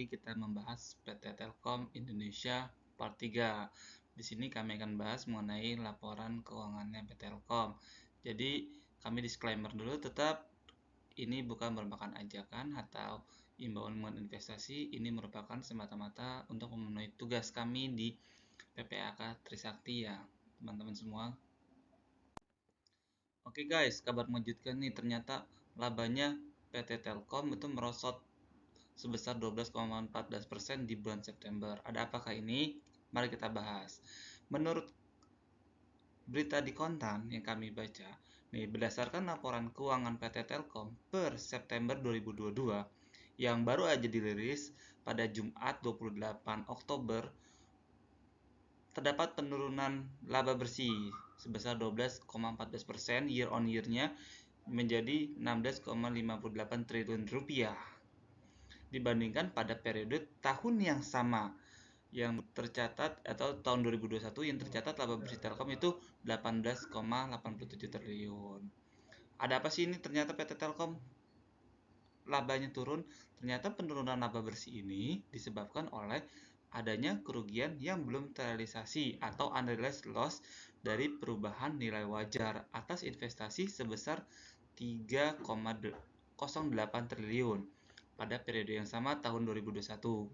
lagi kita membahas PT Telkom Indonesia Part 3. Di sini kami akan bahas mengenai laporan keuangannya PT Telkom. Jadi, kami disclaimer dulu, tetap ini bukan merupakan ajakan atau imbauan investasi. Ini merupakan semata-mata untuk memenuhi tugas kami di PPAK Trisakti ya, teman-teman semua. Oke guys, kabar mengejutkan nih, ternyata labanya PT Telkom itu merosot sebesar 12,14% di bulan September. Ada apakah ini? Mari kita bahas. Menurut berita di Kontan yang kami baca, nih berdasarkan laporan keuangan PT Telkom per September 2022 yang baru aja dirilis pada Jumat 28 Oktober, terdapat penurunan laba bersih sebesar 12,14% year on year-nya menjadi 16,58 triliun rupiah dibandingkan pada periode tahun yang sama yang tercatat atau tahun 2021 yang tercatat laba bersih Telkom itu 18,87 triliun. Ada apa sih ini? Ternyata PT Telkom labanya turun. Ternyata penurunan laba bersih ini disebabkan oleh adanya kerugian yang belum terrealisasi atau unrealized loss dari perubahan nilai wajar atas investasi sebesar 3,08 triliun pada periode yang sama tahun 2021.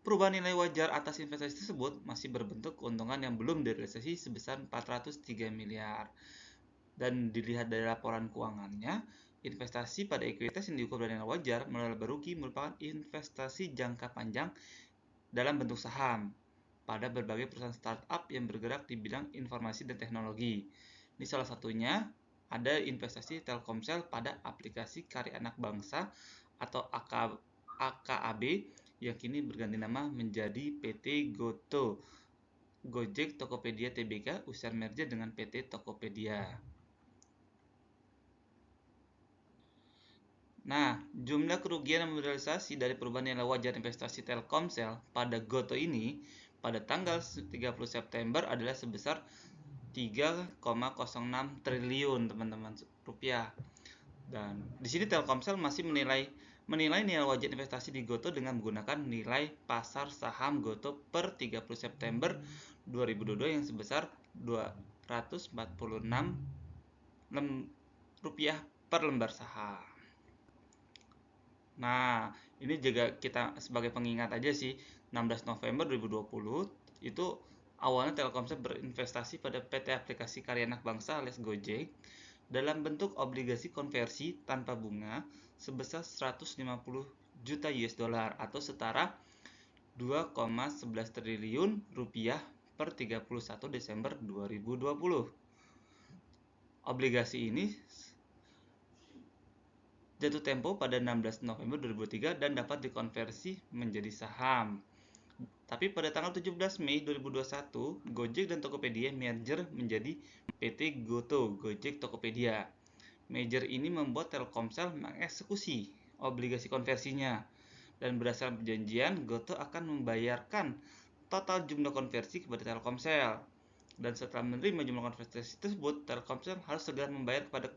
Perubahan nilai wajar atas investasi tersebut masih berbentuk keuntungan yang belum direalisasi sebesar 403 miliar. Dan dilihat dari laporan keuangannya, investasi pada ekuitas yang diukur dari nilai wajar melalui laba rugi merupakan investasi jangka panjang dalam bentuk saham pada berbagai perusahaan startup yang bergerak di bidang informasi dan teknologi. Ini salah satunya ada investasi Telkomsel pada aplikasi Karya Anak Bangsa atau AKAB yang kini berganti nama menjadi PT GoTo, Gojek Tokopedia Tbk, usai merger dengan PT Tokopedia. Nah, jumlah kerugian yang merealisasi dari perubahan nilai wajar investasi Telkomsel pada GoTo ini pada tanggal 30 September adalah sebesar 3,06 triliun teman-teman rupiah. Dan di sini Telkomsel masih menilai nilai wajar investasi di GoTo dengan menggunakan nilai pasar saham GoTo per 30 September 2022 yang sebesar 246 rupiah per lembar saham. Nah, ini juga kita sebagai pengingat aja sih, 16 November 2020 itu awalnya Telkomsel berinvestasi pada PT Aplikasi Karya Anak Bangsa alias Gojek dalam bentuk obligasi konversi tanpa bunga sebesar 150 juta US dollar atau setara 2,11 triliun rupiah per 31 Desember 2020. Obligasi ini jatuh tempo pada 16 November 2023 dan dapat dikonversi menjadi saham. Tapi pada tanggal 17 Mei 2021, Gojek dan Tokopedia merger menjadi PT GoTo, Gojek Tokopedia. Merger ini membuat Telkomsel mengeksekusi obligasi konversinya. Dan berdasarkan perjanjian, GoTo akan membayarkan total jumlah konversi kepada Telkomsel. Dan setelah menerima jumlah konversi tersebut, Telkomsel harus segera membayar kepada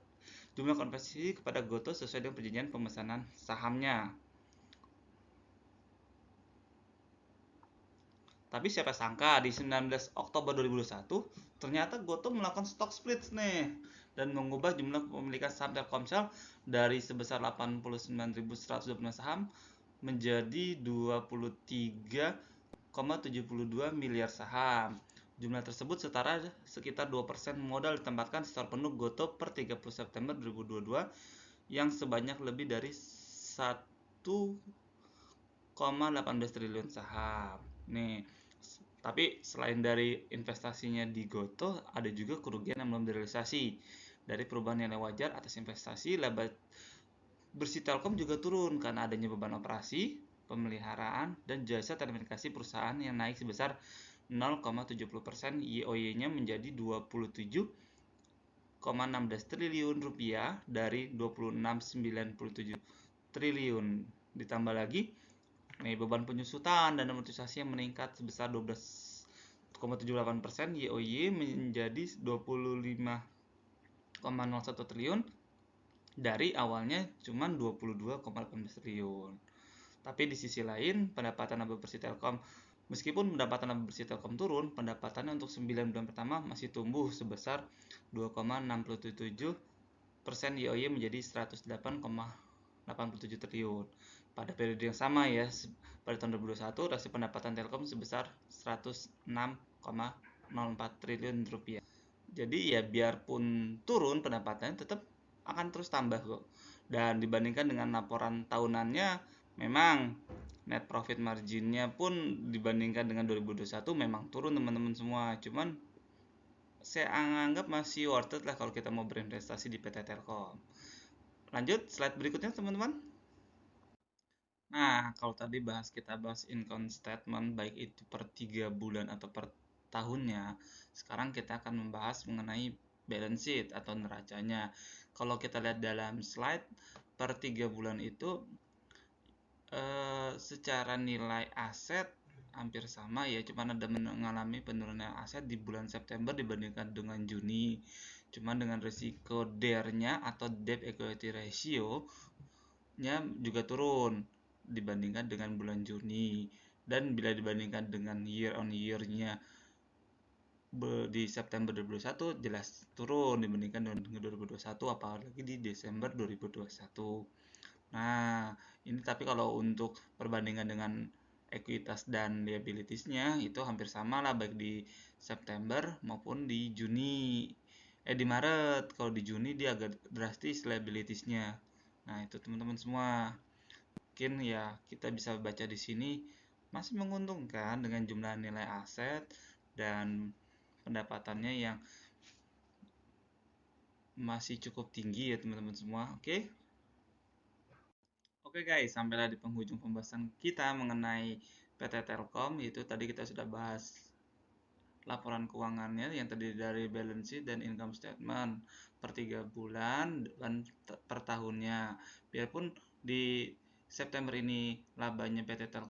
jumlah konversi kepada GoTo sesuai dengan perjanjian pemesanan sahamnya. Tapi siapa sangka di 19 Oktober 2021 ternyata GoTo melakukan stock split nih dan mengubah jumlah kepemilikan saham Telkomsel dari sebesar 89.120 saham menjadi 23,72 miliar saham. Jumlah tersebut setara sekitar 2% modal ditempatkan secara penuh GoTo per 30 September 2022 yang sebanyak lebih dari 1,18 triliun saham. Nih, tapi selain dari investasinya di GoTo, ada juga kerugian yang belum direalisasi. Dari perubahan nilai wajar atas investasi, laba bersih Telkom juga turun karena adanya beban operasi, pemeliharaan, dan jasa telekomunikasi perusahaan yang naik sebesar 0,70% YoY-nya menjadi 27,16 triliun rupiah dari 26,97 triliun. Ditambah lagi beban penyusutan dan amortisasi yang meningkat sebesar 12,78% YoY menjadi 25,01 triliun dari awalnya cuma 22,18 triliun. Tapi di sisi lain, pendapatan laba bersih Telkom, meskipun pendapatan laba bersih Telkom turun, pendapatannya untuk 9 bulan pertama masih tumbuh sebesar 2,67% YoY menjadi 108,87 triliun. Pada periode yang sama ya, pada tahun 2021 rasio pendapatan Telkom sebesar 106,04 triliun rupiah. Jadi ya biarpun turun pendapatannya tetap akan terus tambah kok. Dan dibandingkan dengan laporan tahunannya, memang net profit marginnya pun dibandingkan dengan 2021 memang turun teman-teman semua. Cuman saya anggap masih worth it lah kalau kita mau berinvestasi di PT Telkom. Lanjut slide berikutnya teman-teman. Nah, kalau tadi kita bahas income statement baik itu per 3 bulan atau per tahunnya, sekarang kita akan membahas mengenai balance sheet atau neracanya. Kalau kita lihat dalam slide, per 3 bulan itu secara nilai aset hampir sama ya, cuman ada mengalami penurunan aset di bulan September dibandingkan dengan Juni. Cuman dengan risiko DER-nya atau debt equity ratio nya juga turun dibandingkan dengan bulan Juni, dan bila dibandingkan dengan year on year-nya di September 2021 jelas turun dibandingkan dengan 2021, apalagi di Desember 2021. Nah, ini tapi kalau untuk perbandingan dengan ekuitas dan liabilities-nya itu hampir sama lah baik di September maupun di Juni. Di Maret. Kalau di Juni dia agak drastis liabilities-nya. Nah, itu teman-teman semua. Mungkin ya kita bisa baca di sini masih menguntungkan dengan jumlah nilai aset dan pendapatannya yang masih cukup tinggi ya teman-teman semua. Oke. Oke guys, sampailah di penghujung pembahasan kita mengenai PT Telkom. Yaitu tadi kita sudah bahas laporan keuangannya yang terdiri dari balance sheet dan income statement per 3 bulan dan per tahunnya. Biarpun di September ini labanya PT Telkom